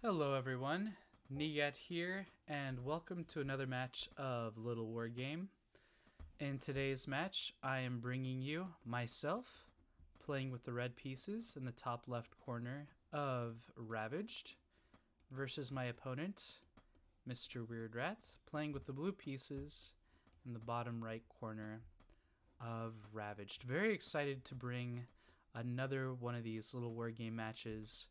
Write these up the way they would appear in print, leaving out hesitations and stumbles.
Hello everyone, Neagat here, and welcome to another match of LittleWarGame. In today's match, I am bringing you myself, playing with the red pieces in the top left corner of Ravaged, versus my opponent, Mr. WeirdRat, playing with the blue pieces in the bottom right corner of Ravaged. Very excited to bring another one of these LittleWarGame matches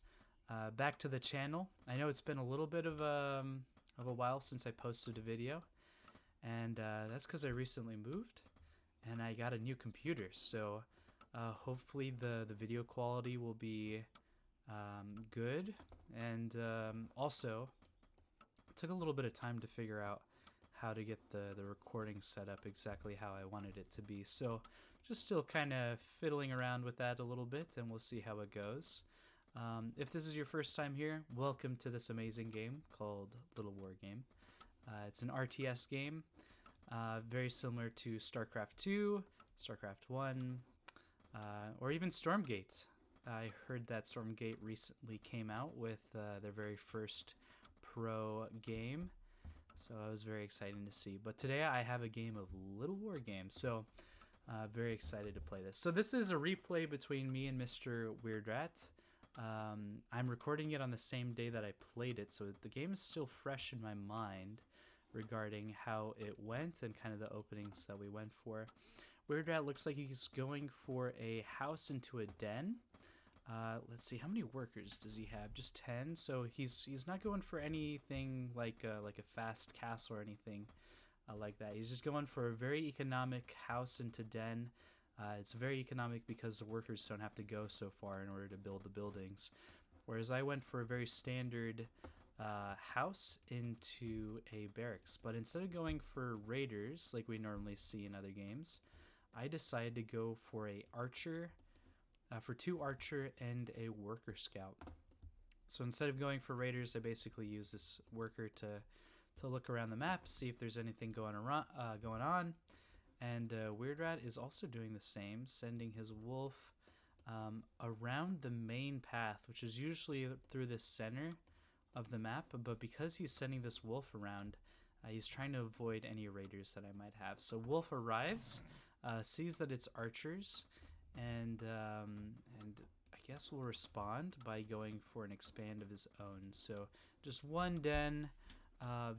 back to the channel. I know it's been a little bit of a while since I posted a video, and that's because I recently moved and I got a new computer. So hopefully the video quality will be good, and also it took a little bit of time to figure out how to get the recording set up exactly how I wanted it to be. So just still kind of fiddling around with that a little bit, and we'll see how it goes. If this is your first time here, welcome to this amazing game called LittleWarGame. It's an RTS game, very similar to StarCraft 2, StarCraft 1, or even Stormgate. I heard that Stormgate recently came out with their very first pro game, so I was very excited to see. But today I have a game of LittleWarGame, so very excited to play this. So this is a replay between me and Mr. WeirdRat. I'm recording it on the same day that I played it, so the game is still fresh in my mind regarding how it went and kind of the openings that we went for. WeirdRat looks like he's going for a house into a den. Let's see, how many workers does he have? Just 10. So he's not going for anything like a fast castle or anything like that. He's just going for a very economic house into den. It's very economic because the workers don't have to go so far in order to build the buildings. Whereas I went for a very standard house into a barracks. But instead of going for raiders like we normally see in other games, I decided to go for a archer, for 2 archer and a worker scout. So instead of going for raiders, I basically use this worker to look around the map, see if there's anything going on. And WeirdRat is also doing the same, sending his wolf around the main path, which is usually through the center of the map. But because he's sending this wolf around, he's trying to avoid any raiders that I might have. So wolf arrives, sees that it's archers, and I guess will respond by going for an expand of his own. So just one den.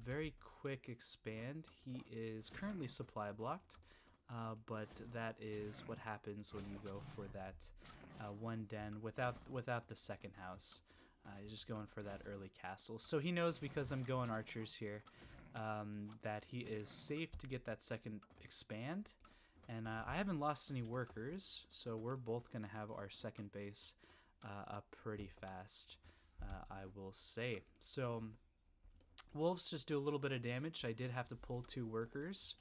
Very quick expand. He is currently supply blocked, but that is what happens when you go for that one den without the second house. He's just going for that early castle. So he knows, because I'm going archers here, that he is safe to get that second expand. And I haven't lost any workers, so we're both going to have our second base up pretty fast, I will say. So wolves just do a little bit of damage. I did have to pull 2 workers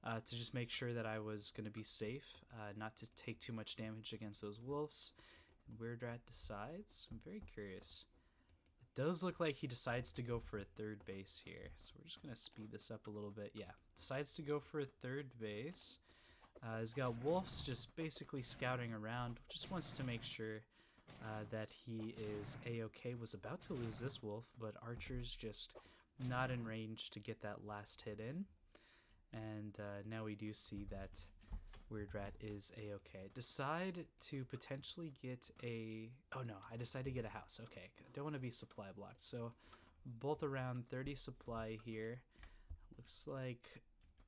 to just make sure that I was going to be safe, not to take too much damage against those wolves. And WeirdRat decides, I'm very curious. It does look like he decides to go for a 3rd base here. So we're just going to speed this up a little bit. Yeah, decides to go for a 3rd base. He's got wolves just basically scouting around, just wants to make sure that he is a-okay. Was about to lose this wolf, but archers just not in range to get that last hit in. And now we do see that WeirdRat is a-okay. Decide to potentially get a... Oh no, I decided to get a house. Okay, don't want to be supply blocked. So both around 30 supply here. Looks like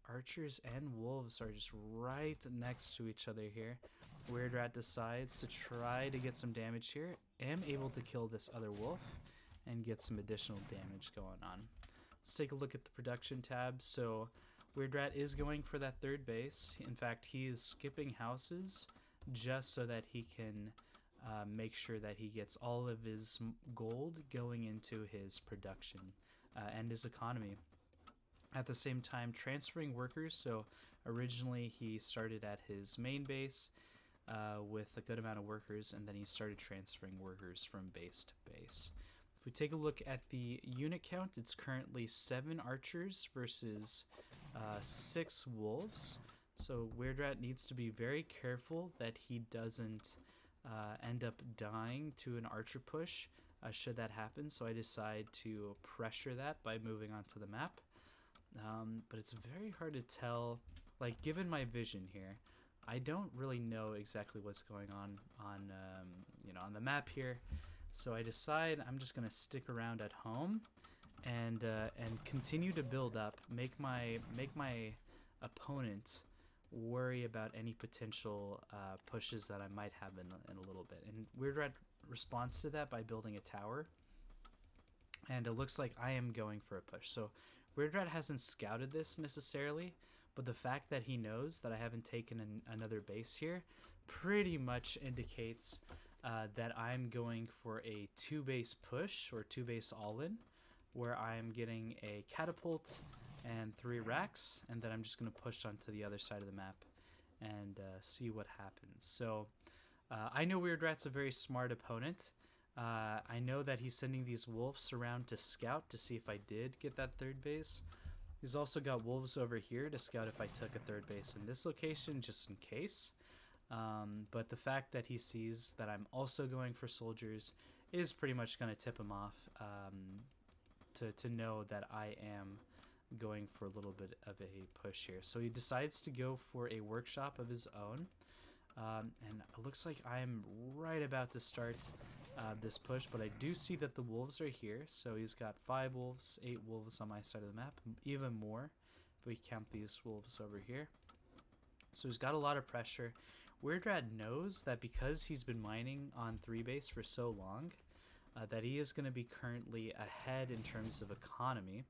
archers and wolves are just right next to each other here. WeirdRat decides to try to get some damage here. Am able to kill this other wolf and get some additional damage going on. Let's take a look at the production tab. So WeirdRat is going for that 3rd base. In fact, he is skipping houses just so that he can make sure that he gets all of his gold going into his production and his economy. At the same time, transferring workers. So originally he started at his main base with a good amount of workers, and then he started transferring workers from base to base. If we take a look at the unit count, it's currently 7 archers versus 6 wolves. So WeirdRat needs to be very careful that he doesn't end up dying to an archer push. should that happen. So I decide to pressure that by moving onto the map. But it's very hard to tell, like, given my vision here, I don't really know exactly what's going on on the map here. So I decide I'm just gonna stick around at home and continue to build up, make my opponent worry about any potential pushes that I might have in a little bit. And WeirdRat responds to that by building a tower, and it looks like I am going for a push. So WeirdRat hasn't scouted this necessarily, but the fact that he knows that I haven't taken another base here pretty much indicates that I'm going for a 2-base push or 2-base all-in, where I'm getting a catapult and 3 racks, and then I'm just going to push onto the other side of the map and see what happens. So I know WeirdRat's a very smart opponent. I know that he's sending these wolves around to scout to see if I did get that 3rd base. He's also got wolves over here to scout if I took a 3rd base in this location, just in case. But the fact that he sees that I'm also going for soldiers is pretty much going to tip him off to know that I am going for a little bit of a push here. So he decides to go for a workshop of his own. And it looks like I'm right about to start this push, but I do see that the wolves are here. So he's got 5 wolves, 8 wolves on my side of the map, even more if we count these wolves over here. So he's got a lot of pressure. WeirdRat knows that because he's been mining on 3-base for so long, that he is going to be currently ahead in terms of economy.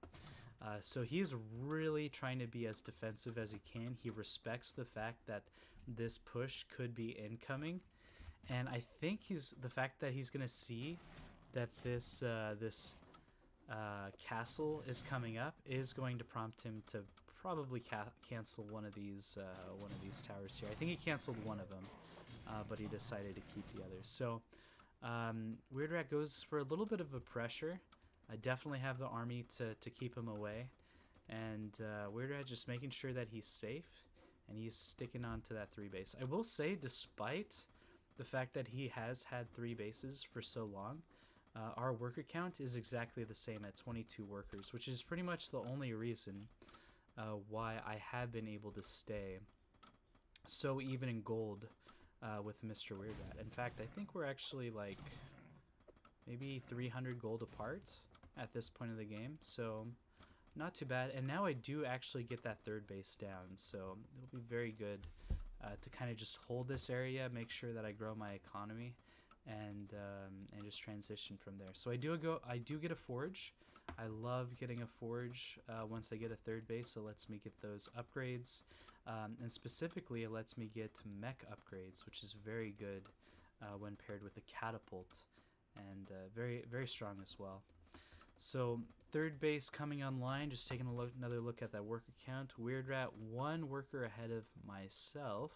So he's really trying to be as defensive as he can. He respects the fact that this push could be incoming, and I think the fact that he's going to see that this castle is coming up is going to prompt him to probably cancel one of these towers here. I think he canceled one of them, but he decided to keep the others. So WeirdRat goes for a little bit of a pressure. I definitely have the army to keep him away, and WeirdRat just making sure that he's safe, and he's sticking on to that 3-base. I will say, despite the fact that he has had 3 bases for so long, our worker count is exactly the same at 22 workers, which is pretty much the only reason why I have been able to stay so even in gold with Mr. WeirdRat. In fact, I think we're actually like maybe 300 gold apart at this point of the game, so not too bad. And now I do actually get that 3rd base down, so it'll be very good to kind of just hold this area, make sure that I grow my economy, and just transition from there. So I do get a forge. I love getting a forge once I get a 3rd base. It lets me get those upgrades, and specifically it lets me get mech upgrades, which is very good when paired with a catapult, and very, very strong as well. So 3rd base coming online, just taking another look at that worker count. WeirdRat 1 worker ahead of myself.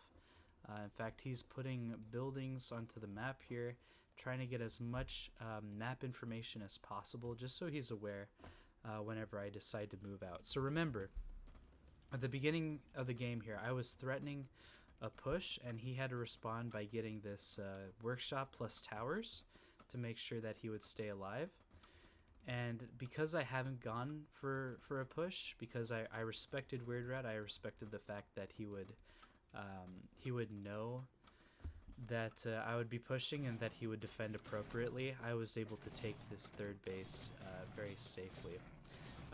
In fact, he's putting buildings onto the map here, trying to get as much map information as possible, just so he's aware whenever I decide to move out. So remember, at the beginning of the game here, I was threatening a push, and he had to respond by getting this workshop plus towers to make sure that he would stay alive. And because I haven't gone for a push, because I respected WeirdRat, I respected the fact that he would know that I would be pushing and that he would defend appropriately, I was able to take this 3rd base very safely.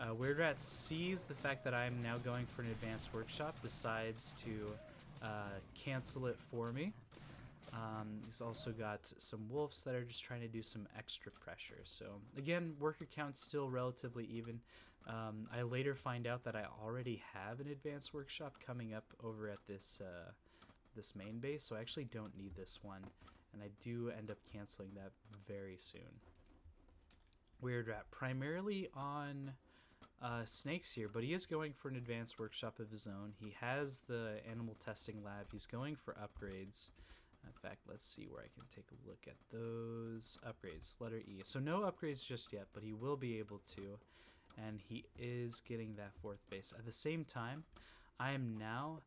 WeirdRat sees the fact that I'm now going for an advanced workshop, decides to cancel it for me. He's also got some wolves that are just trying to do some extra pressure. So again, worker count's still relatively even. I later find out that I already have an advanced workshop coming up over at this main base, so I actually don't need this one, and I do end up canceling that very soon. WeirdRat primarily on snakes here, but he is going for an advanced workshop of his own. He has the animal testing lab. He's going for upgrades. In fact, let's see where I can take a look at those upgrades. Letter E. So no upgrades just yet, but he will be able to, and he is getting that 4th base. At the same time, I am now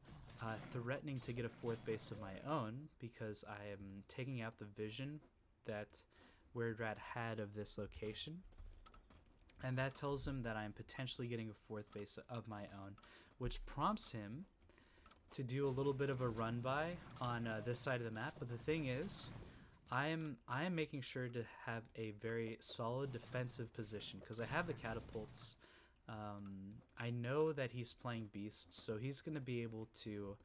threatening to get a 4th base of my own, because I am taking out the vision that WeirdRat had of this location. And that tells him that I'm potentially getting a 4th base of my own, which prompts him to do a little bit of a run by on this side of the map. But the thing is, I am making sure to have a very solid defensive position because I have the catapults. I know that he's playing Beast, so he's going to be able to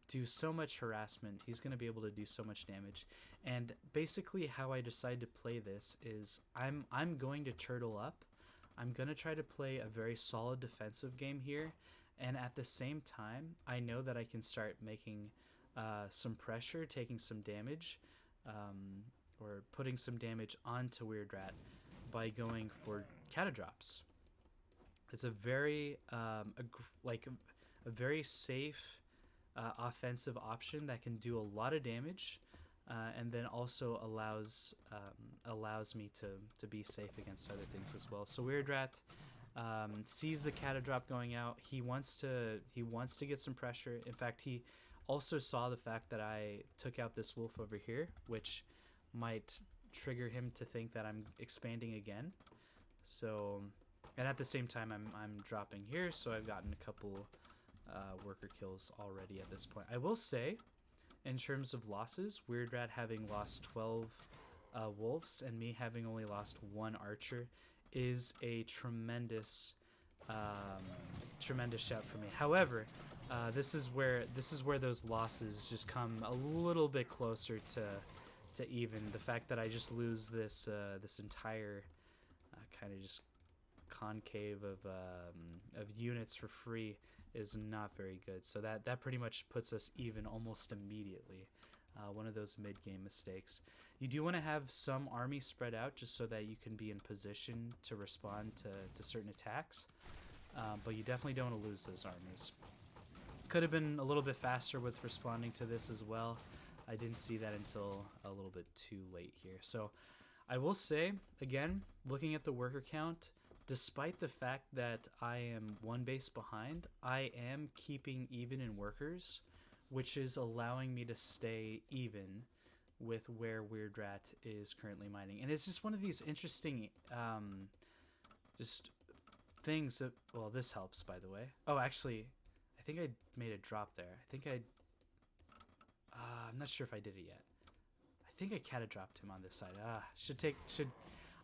do so much harassment. He's going to be able to do so much damage. And basically how I decide to play this is I'm going to turtle up. I'm going to try to play a very solid defensive game here. And at the same time, I know that I can start making some pressure, taking some damage, or putting some damage onto WeirdRat by going for catadrops. It's a very a very safe offensive option that can do a lot of damage, and then also allows me to be safe against other things as well. So WeirdRat sees the catadrop going out. He wants to get some pressure. In fact, he also saw the fact that I took out this wolf over here, which might trigger him to think that I'm expanding again. So, and at the same time, I'm dropping here, so I've gotten a couple worker kills already at this point. I will say, in terms of losses, WeirdRat having lost 12 wolves and me having only lost 1 archer is a tremendous shout for me. However, this is where those losses just come a little bit closer to even. The fact that I just lose this entire kind of just concave of units for free is not very good. So that pretty much puts us even almost immediately. One of those mid-game mistakes. You do want to have some army spread out just so that you can be in position to respond to certain attacks, but you definitely don't want to lose those armies. Could have been a little bit faster with responding to this as well. I didn't see that until a little bit too late here. So I will say, again, looking at the worker count, despite the fact that I am 1 base behind, I am keeping even in workers, which is allowing me to stay even with where WeirdRat is currently mining. And it's just one of these interesting just things that, well, this helps, by the way. Oh, actually, I think I made a drop there. I think I'm not sure if I did it yet. I think I catadropped him on this side.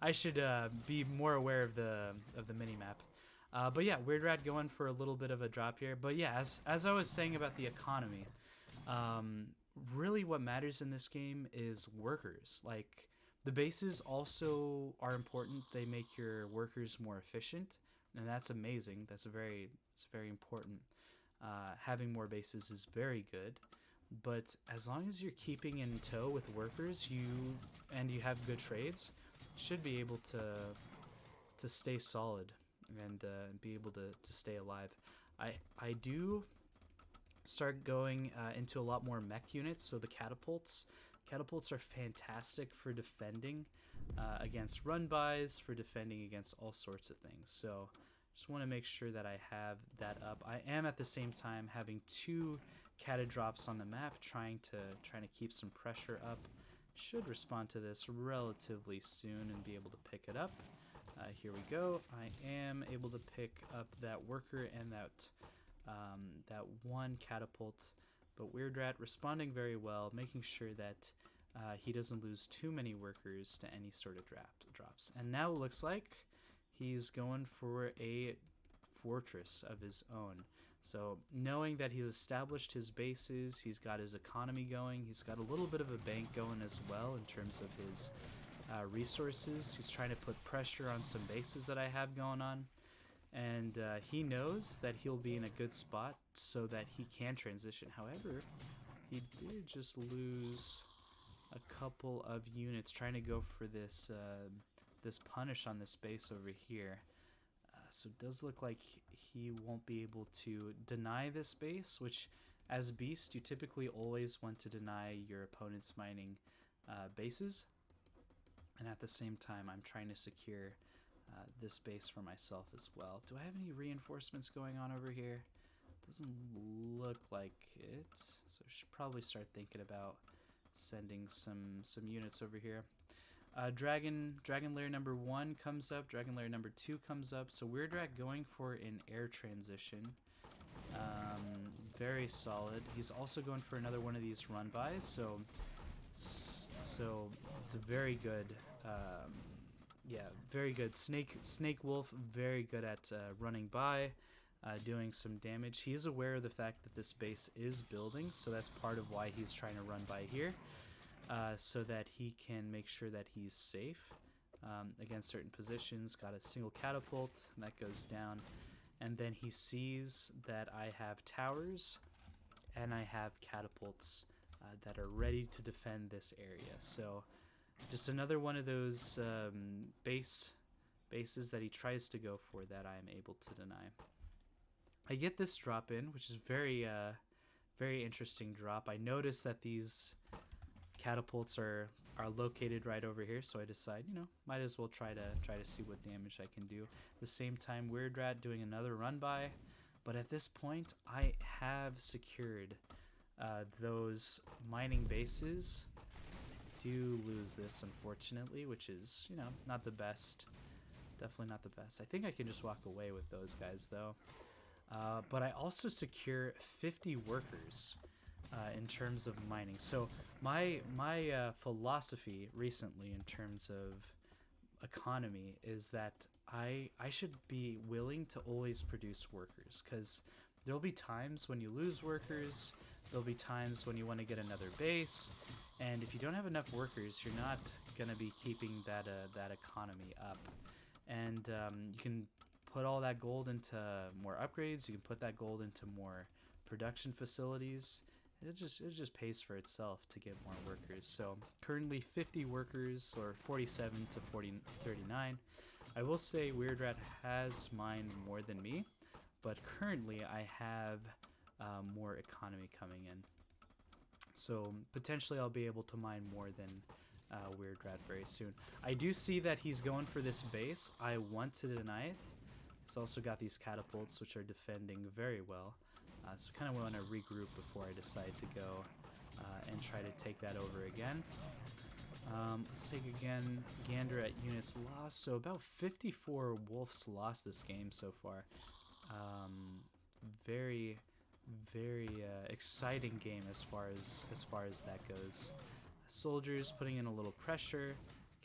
I should be more aware of the mini map. But yeah, WeirdRat going for a little bit of a drop here. But yeah, as I was saying about the economy, really what matters in this game is workers. Like, the bases also are important. They make your workers more efficient, and that's amazing. It's very important. Having more bases is very good. But as long as you're keeping in tow with workers, you have good trades, should be able to stay solid and be able to stay alive. I do start going into a lot more mech units, so the catapults are fantastic for defending against run-bys, for defending against all sorts of things. So just want to make sure that I have that up. I am at the same time having 2 catadrops on the map, trying to keep some pressure up. Should respond to this relatively soon and be able to pick it up. Here we go. I am able to pick up that worker and that 1 catapult, but WeirdRat responding very well, making sure that he doesn't lose too many workers to any sort of drops. And now it looks like he's going for a fortress of his own. So knowing that he's established his bases, he's got his economy going, he's got a little bit of a bank going as well in terms of his resources. He's trying to put pressure on some bases that I have going on. And he knows that he'll be in a good spot so that he can transition. However, he did just lose a couple of units trying to go for this this punish on this base over here. So it does look like he won't be able to deny this base, which as Beast, you typically always want to deny your opponent's mining bases. And at the same time, I'm trying to secure this base for myself as well. Do I have any reinforcements going on over here? Doesn't look like it. So I should probably start thinking about sending some units over here. Dragon layer number 1 comes up. Dragon layer number 2 comes up. So WeirdRat going for an air transition. Very solid. He's also going for another one of these run-bys. So it's a very good, yeah, very good. Snake Wolf, very good at running by, doing some damage. He is aware of the fact that this base is building, so that's part of why he's trying to run by here, so that he can make sure that he's safe against certain positions. Got a single catapult, and that goes down. And then he sees that I have towers and I have catapults that are ready to defend this area. So just another one of those bases that he tries to go for that I am able to deny. I get this drop in, which is very interesting drop. I notice that these catapults are located right over here, so I decide, you know, might as well try to see what damage I can do. At the same time, WeirdRat doing another run by, but at this point I have secured those mining bases. Do lose this, unfortunately, which is, you know, not the best. Definitely not the best. I think I can just walk away with those guys though. But I also secure 50 workers in terms of mining. So my philosophy recently in terms of economy is that I should be willing to always produce workers, because there'll be times when you lose workers, there'll be times when you want to get another base, and if you don't have enough workers, you're not going to be keeping that economy up. And you can put all that gold into more upgrades, you can put that gold into more production facilities. It just pays for itself to get more workers. So currently 50 workers, or 47 to 39. I will say WeirdRat has mined more than me, but currently I have more economy coming in. So potentially I'll be able to mine more than WeirdRat very soon. I do see that he's going for this base. I want to deny it. He's also got these catapults, which are defending very well. So kind of want to regroup before I decide to go and try to take that over again. Let's take again gander at units lost. So about 54 wolves lost this game so far. Very exciting game as far as that goes. Soldiers putting in a little pressure.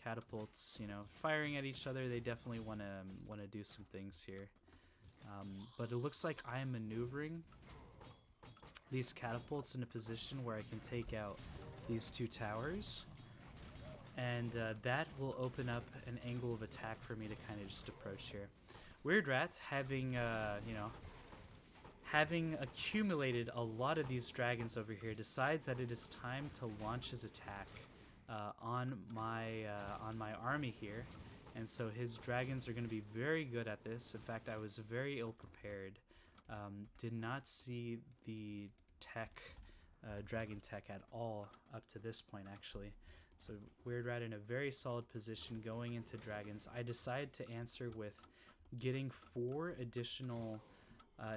Catapults, you know, firing at each other. They definitely want to do some things here. But it looks like I am maneuvering these catapults in a position where I can take out these two towers, and that will open up an angle of attack for me to kind of just approach here. WeirdRat, having having accumulated a lot of these dragons over here, decides that it is time to launch his attack on my army here. And so his dragons are going to be very good at this. In fact, I was very ill prepared. Did not see the tech, dragon tech at all up to this point, actually. So WeirdRat in a very solid position going into dragons. I decide to answer with getting 4 additional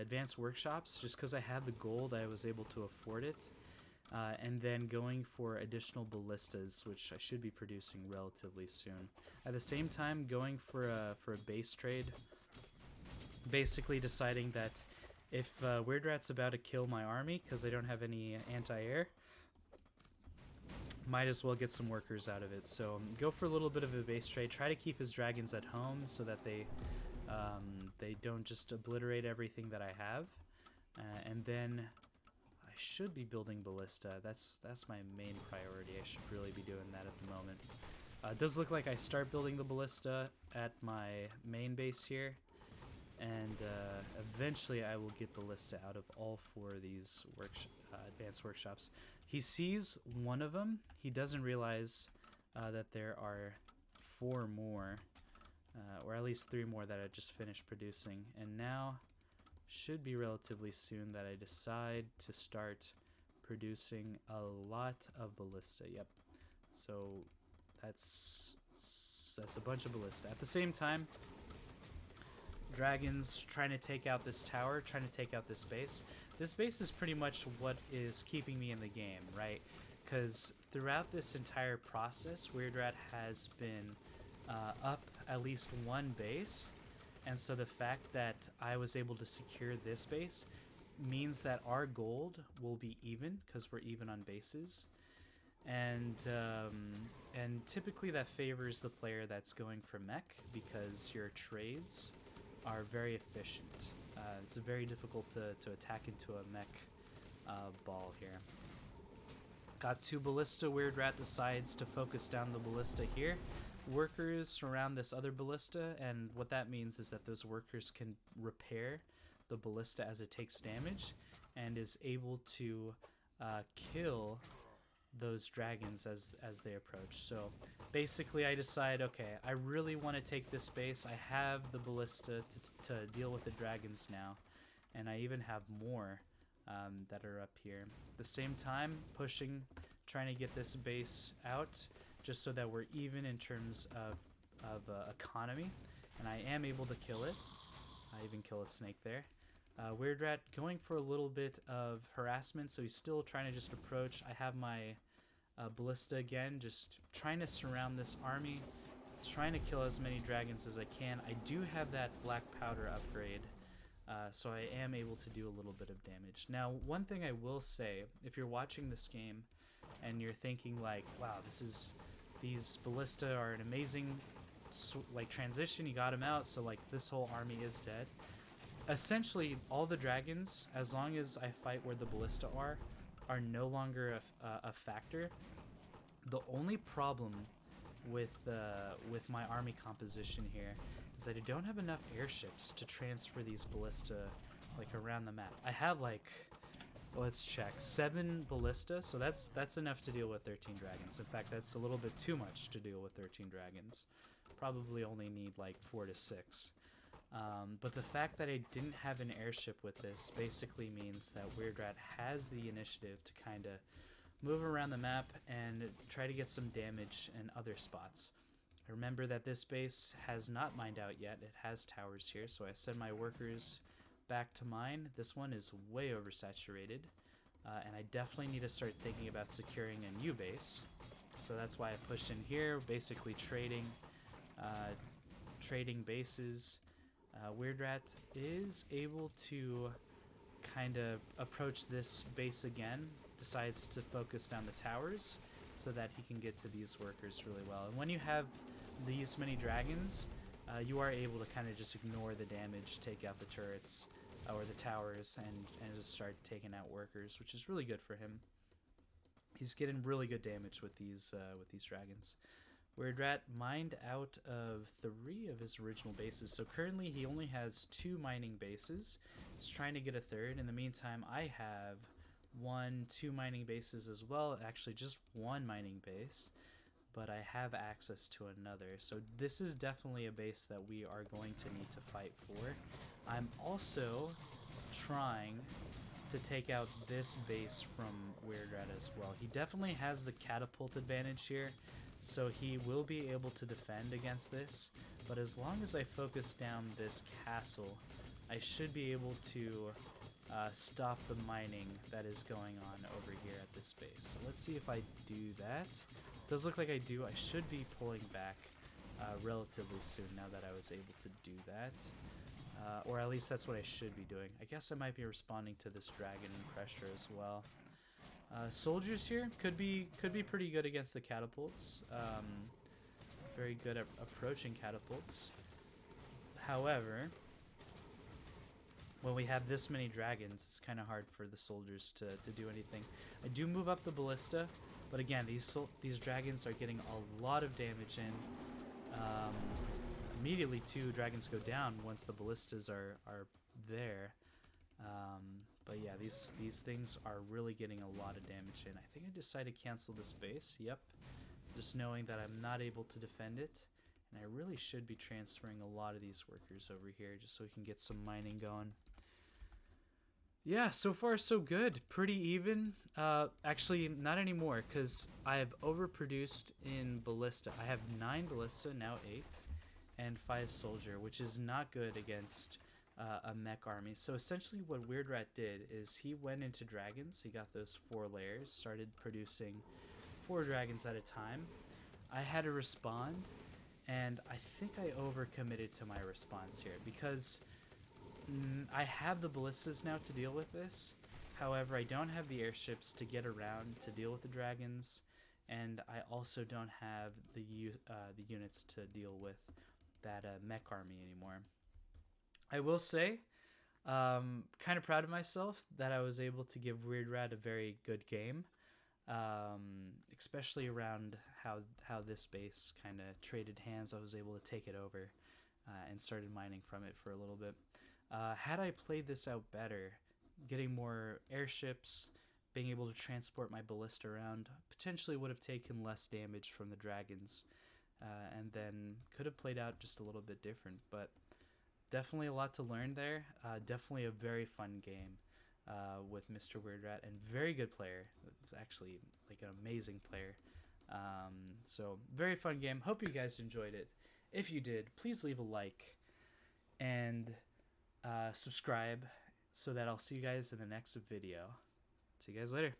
advanced workshops. Just because I had the gold, I was able to afford it. And then going for additional ballistas, which I should be producing relatively soon. At the same time, going for a base trade, basically deciding that if WeirdRat's about to kill my army because I don't have any anti-air, might as well get some workers out of it. So go for a little bit of a base trade. Try to keep his dragons at home so that they don't just obliterate everything that I have. And then I should be building ballista. That's my main priority. I should really be doing that at the moment. It does look like I start building the ballista at my main base here, and eventually I will get ballista out of all 4 of these advanced workshops. He sees one of them. He doesn't realize that there are 4 more, or at least 3 more that I just finished producing, and now should be relatively soon that I decide to start producing a lot of ballista. Yep. So that's a bunch of ballista. At the same time, dragons trying to take out this tower, trying to take out this base. This base is pretty much what is keeping me in the game, right? because throughout this entire process, WeirdRat has been up at least one base, and so the fact that I was able to secure this base means that our gold will be even, because we're even on bases, and typically that favors the player that's going for mech, because your trades are very efficient. It's very difficult to attack into a mech ball here. Got 2 ballista. WeirdRat decides to focus down the ballista here. Workers surround this other ballista, and what that means is that those workers can repair the ballista as it takes damage, and is able to kill those dragons as they approach. So basically I decide, okay, I really want to take this base. I have the ballista to deal with the dragons now, and I even have more that are up here. At the same time, pushing, trying to get this base out just so that we're even in terms of economy, and I am able to kill it. I even kill a snake there. WeirdRat going for a little bit of harassment, so he's still trying to just approach. I have my ballista again, just trying to surround this army, trying to kill as many dragons as I can. I do have that black powder upgrade, so I am able to do a little bit of damage. Now, one thing I will say, if you're watching this game and you're thinking like, wow, these ballista are an amazing like transition, you got them out, so like this whole army is dead. Essentially, all the dragons, as long as I fight where the ballista are no longer a factor. The only problem with my army composition here is that I don't have enough airships to transfer these ballista like around the map. I have like, let's check, 7 ballista, so that's enough to deal with 13 dragons. In fact, that's a little bit too much to deal with 13 dragons. Probably only need like 4 to 6. But the fact that I didn't have an airship with this basically means that WeirdRat has the initiative to kind of move around the map and try to get some damage in other spots. Remember that this base has not mined out yet. It has towers here, so I send my workers back to mine. This one is way oversaturated, and I definitely need to start thinking about securing a new base. So that's why I pushed in here, basically trading bases. WeirdRat is able to kind of approach this base again, decides to focus down the towers so that he can get to these workers really well. And when you have these many dragons, you are able to kind of just ignore the damage, take out the turrets or the towers, and just start taking out workers, which is really good for him. He's getting really good damage with these dragons. WeirdRat mined out of 3 of his original bases, so currently he only has 2 mining bases. He's trying to get a 3rd. In the meantime, I have 2 mining bases as well, actually just 1 mining base, but I have access to another. So this is definitely a base that we are going to need to fight for. I'm also trying to take out this base from WeirdRat as well. He definitely has the catapult advantage here, so he will be able to defend against this, but as long as I focus down this castle, I should be able to stop the mining that is going on over here at this base. So let's see if I do that. Does look like I do. I should be pulling back relatively soon now that I was able to do that. Or at least that's what I should be doing. I guess I might be responding to this dragon pressure as well. Soldiers here could be pretty good against the catapults. Very good at approaching catapults. However, when we have this many dragons, it's kind of hard for the soldiers to do anything. I do move up the ballista, but again, these dragons are getting a lot of damage in. Immediately 2 dragons go down once the ballistas are there. But yeah, these things are really getting a lot of damage in. I think I decided to cancel this base. Yep. Just knowing that I'm not able to defend it. And I really should be transferring a lot of these workers over here just so we can get some mining going. Yeah, so far so good. Pretty even. Actually, not anymore, because I have overproduced in ballista. I have 9 ballista, now 8, and 5 soldier, which is not good against a mech army. So essentially, what WeirdRat did is he went into dragons. He got those 4 layers, started producing 4 dragons at a time. I had to respond, and I think I overcommitted to my response here because I have the ballistas now to deal with this. However, I don't have the airships to get around to deal with the dragons, and I also don't have the units to deal with that mech army anymore. I will say, kind of proud of myself that I was able to give WeirdRat a very good game, especially around how this base kind of traded hands. I was able to take it over and started mining from it for a little bit. Had I played this out better, getting more airships, being able to transport my ballista around, potentially would have taken less damage from the dragons, and then could have played out just a little bit different. But definitely a lot to learn there. Definitely a very fun game with Mr. WeirdRat, and very good player. Actually, like an amazing player. So very fun game. Hope you guys enjoyed it. If you did, please leave a like and subscribe so that I'll see you guys in the next video. See you guys later.